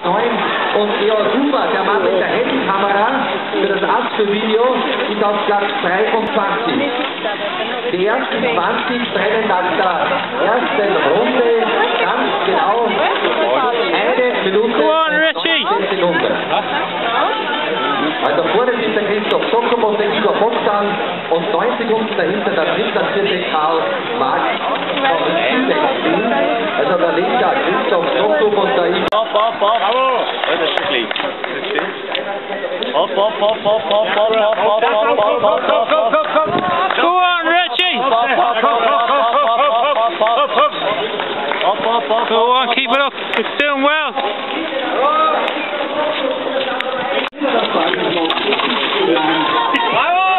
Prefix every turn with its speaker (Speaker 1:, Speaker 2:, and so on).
Speaker 1: Und Georg Huber, der Mann mit der Handykamera für das Astro-Video, ist auf Platz 23. Die ersten 20 trennen nach der ersten Runde ganz genau 1 Minute und 15 Sekunden. Also vorne ist der Christoph Stockholm und der Igor Bogdan und 9 Sekunden dahinter der drittplatzierte Karl Marx von Südextrem. Also der linke Christoph Stockholm und der Igor.
Speaker 2: Bravo! Ja, das ist schlecht. Das stimmt. Hopp. Go on, Richie! Go on, keep it up. It's doing well.
Speaker 3: Bravo!